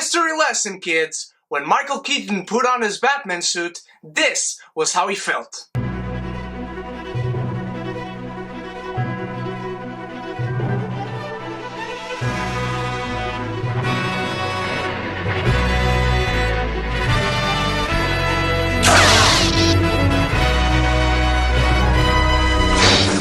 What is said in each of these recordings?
History lesson, kids. When Michael Keaton put on his Batman suit, this was how he felt.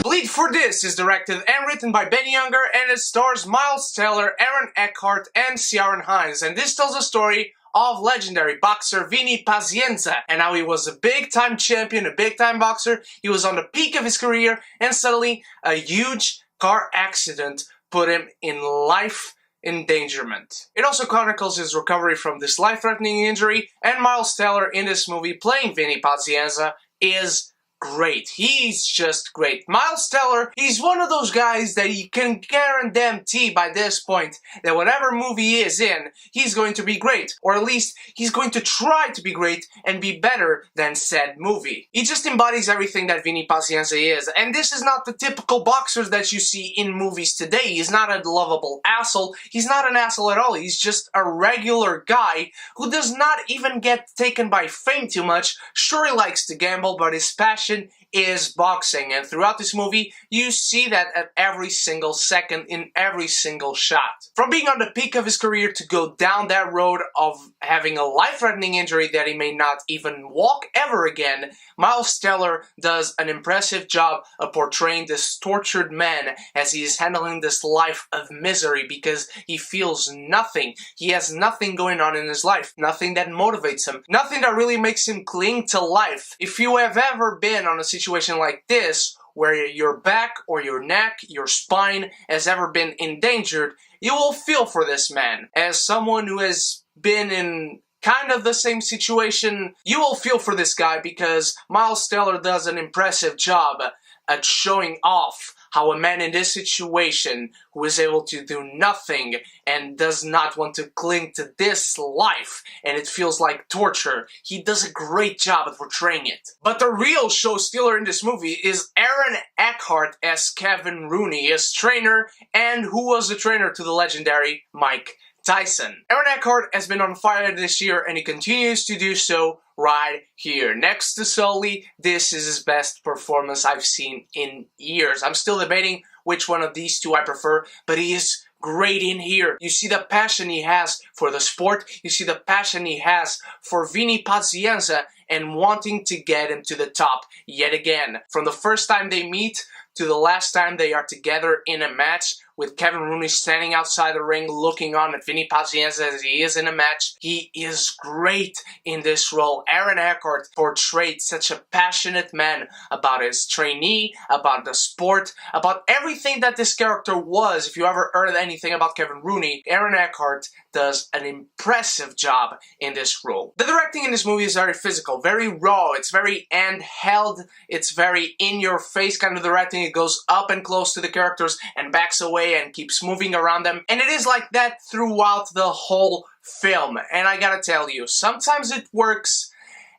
Bleed for This is directed and written by Ben Younger, and it stars Miles Teller, Aaron Eckhart, and Ciarán Hinds. And this tells the story of legendary boxer Vinny Pazienza, and how he was a big-time champion, a big-time boxer. He was on the peak of his career, and suddenly a huge car accident put him in life endangerment. It also chronicles his recovery from this life-threatening injury, and Miles Teller in this movie playing Vinny Pazienza is great. He's just great. Miles Teller, he's one of those guys that you can guarantee by this point that whatever movie he is in, he's going to be great. Or at least, he's going to try to be great and be better than said movie. He just embodies everything that Vinny Pazienza is. And this is not the typical boxers that you see in movies today. He's not a lovable asshole. He's not an asshole at all. He's just a regular guy who does not even get taken by fame too much. Sure, he likes to gamble, but his passion is boxing, and throughout this movie you see that at every single second, in every single shot. From being on the peak of his career to go down that road of having a life-threatening injury that he may not even walk ever again, Miles Teller does an impressive job of portraying this tortured man as he is handling this life of misery because he feels nothing. He has nothing going on in his life, nothing that motivates him, nothing that really makes him cling to life. If you have ever been on a situation like this, where your back or your neck, your spine has ever been endangered, you will feel for this man. As someone who has been in kind of the same situation, you will feel for this guy because Miles Teller does an impressive job at showing off how a man in this situation who is able to do nothing and does not want to cling to this life and it feels like torture, he does a great job at portraying it. But the real show stealer in this movie is Aaron Eckhart as Kevin Rooney, his trainer, and who was the trainer to the legendary Mike Tyson. Aaron Eckhart has been on fire this year and he continues to do so right here. Next to Sully, this is his best performance I've seen in years. I'm still debating which one of these two I prefer, but he is great in here. You see the passion he has for the sport, you see the passion he has for Vinny Pazienza and wanting to get him to the top yet again. From the first time they meet to the last time they are together in a match, with Kevin Rooney standing outside the ring looking on at Vinny Pazienza as he is in a match. He is great in this role. Aaron Eckhart portrayed such a passionate man about his trainee, about the sport, about everything that this character was. If you ever heard anything about Kevin Rooney, Aaron Eckhart does an impressive job in this role. The directing in this movie is very physical, very raw, it's very handheld, it's very in-your-face kind of directing. It goes up and close to the characters and backs away and keeps moving around them, and it is like that throughout the whole film. And I gotta tell you, sometimes it works.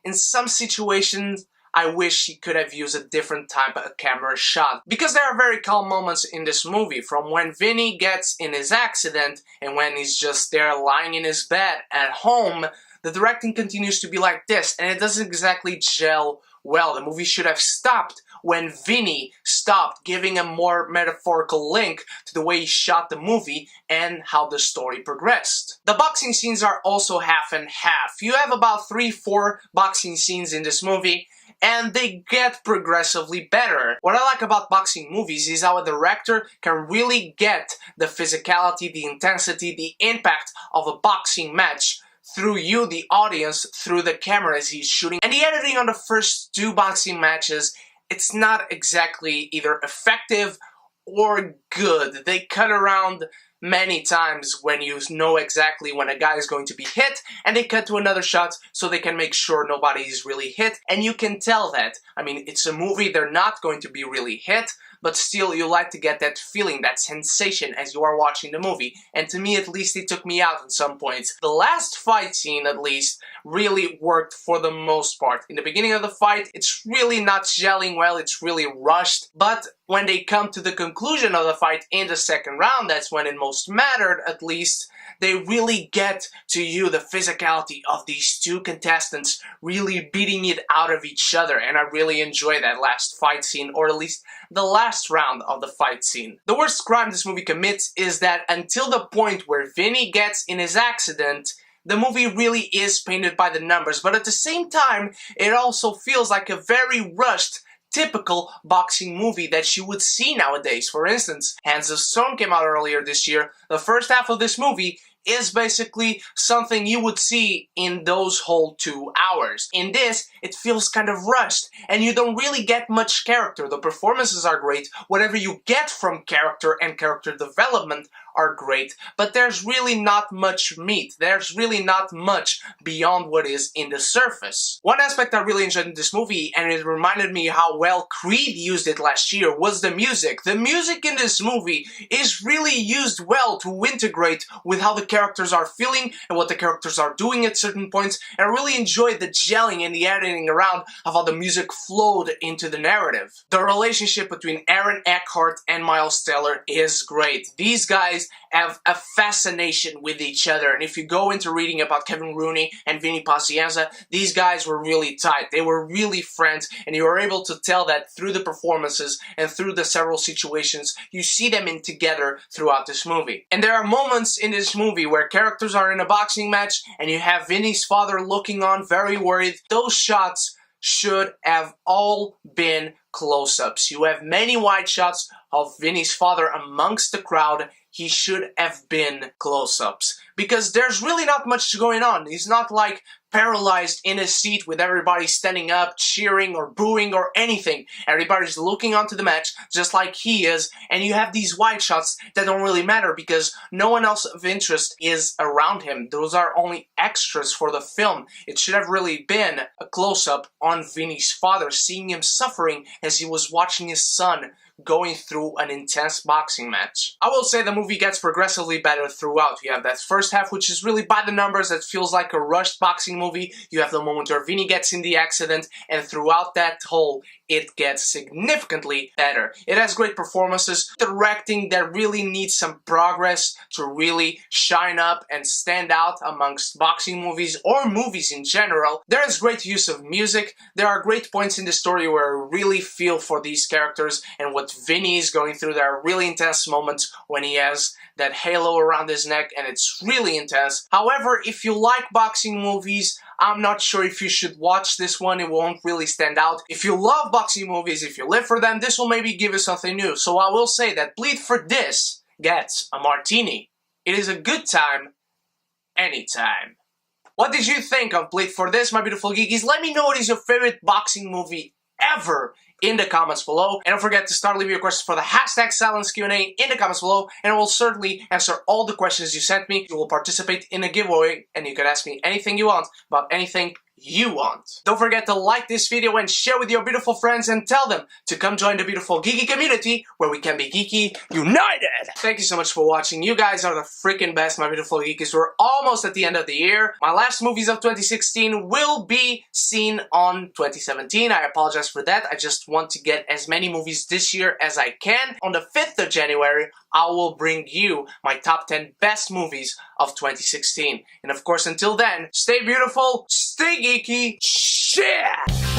In some situations I wish he could have used a different type of camera shot, because there are very calm moments in this movie, from when Vinny gets in his accident and when he's just there lying in his bed at home. The directing continues to be like this, and it doesn't exactly gel well. The movie should have stopped when Vinny stopped giving a more metaphorical link to the way he shot the movie and how the story progressed. The boxing scenes are also half and half. You have about 3-4 boxing scenes in this movie, and they get progressively better. What I like about boxing movies is how a director can really get the physicality, the intensity, the impact of a boxing match through you, the audience, through the camera as he's shooting. And the editing on the first 2 boxing matches, it's not exactly either effective or good. They cut around many times when you know exactly when a guy is going to be hit, and they cut to another shot so they can make sure nobody is really hit, and you can tell that. I mean, it's a movie, they're not going to be really hit, but still you like to get that feeling, that sensation as you are watching the movie, and to me at least it took me out at some points. The last fight scene at least really worked for the most part. In the beginning of the fight, it's really not gelling well, it's really rushed, but when they come to the conclusion of the fight in the second round, that's when it most mattered at least, they really get to you the physicality of these two contestants really beating it out of each other, and I really enjoy that last fight scene, or at least the last round of the fight scene. The worst crime this movie commits is that until the point where Vinny gets in his accident, the movie really is painted by the numbers, but at the same time, it also feels like a very rushed, typical boxing movie that you would see nowadays. For instance, Hands of Stone came out earlier this year. The first half of this movie is basically something you would see in those whole 2 hours. In this, it feels kind of rushed, and you don't really get much character. The performances are great, whatever you get from character and character development are great, but there's really not much meat. There's really not much beyond what is in the surface. One aspect I really enjoyed in this movie, and it reminded me how well Creed used it last year, was the music. The music in this movie is really used well to integrate with how the characters are feeling and what the characters are doing at certain points, and I really enjoyed the gelling and the editing around of how the music flowed into the narrative. The relationship between Aaron Eckhart and Miles Teller is great. These guys have a fascination with each other, and if you go into reading about Kevin Rooney and Vinny Pazienza, these guys were really tight. They were really friends, and you were able to tell that through the performances and through the several situations you see them in together throughout this movie. And there are moments in this movie where characters are in a boxing match and you have Vinny's father looking on very worried. Those shots should have all been close-ups. You have many wide shots of Vinny's father amongst the crowd. He should have been close-ups, because there's really not much going on. He's not like paralyzed in his seat with everybody standing up, cheering or booing or anything. Everybody's looking onto the match just like he is, and you have these wide shots that don't really matter because no one else of interest is around him. Those are only extras for the film. It should have really been a close-up on Vinny's father, seeing him suffering as he was watching his son going through an intense boxing match. I will say the movie gets progressively better throughout. You have that first half, which is really by the numbers. It feels like a rushed boxing movie. You have the moment where Vinny gets in the accident, and throughout that whole, it gets significantly better. It has great performances, directing that really needs some progress to really shine up and stand out amongst boxing movies or movies in general. There is great use of music. There are great points in the story where I really feel for these characters and what Vinny is going through. There are really intense moments when he has that halo around his neck, and it's really intense. However, if you like boxing movies, I'm not sure if you should watch this one. It won't really stand out. If you love boxing movies, if you live for them, this will maybe give you something new. So I will say that Bleed for This gets a martini. It is a good time, anytime. What did you think of Bleed for This, my beautiful geekies? Let me know what is your favorite boxing movie ever in the comments below. And don't forget to start leaving your questions for the hashtag Silence Q&A in the comments below, and I will certainly answer all the questions you sent me. You will participate in a giveaway, and you can ask me anything you want about anything you want. Don't forget to like this video and share with your beautiful friends, and tell them to come join the beautiful geeky community where we can be geeky united. Thank you so much for watching. You guys are the freaking best, my beautiful geekies. We're almost at the end of the year. My last movies of 2016 will be seen on 2017. I apologize for that. I just want to get as many movies this year as I can. On the 5th of January, I will bring you my top 10 best movies of 2016. And of course, until then, stay beautiful, stay geeky, shit!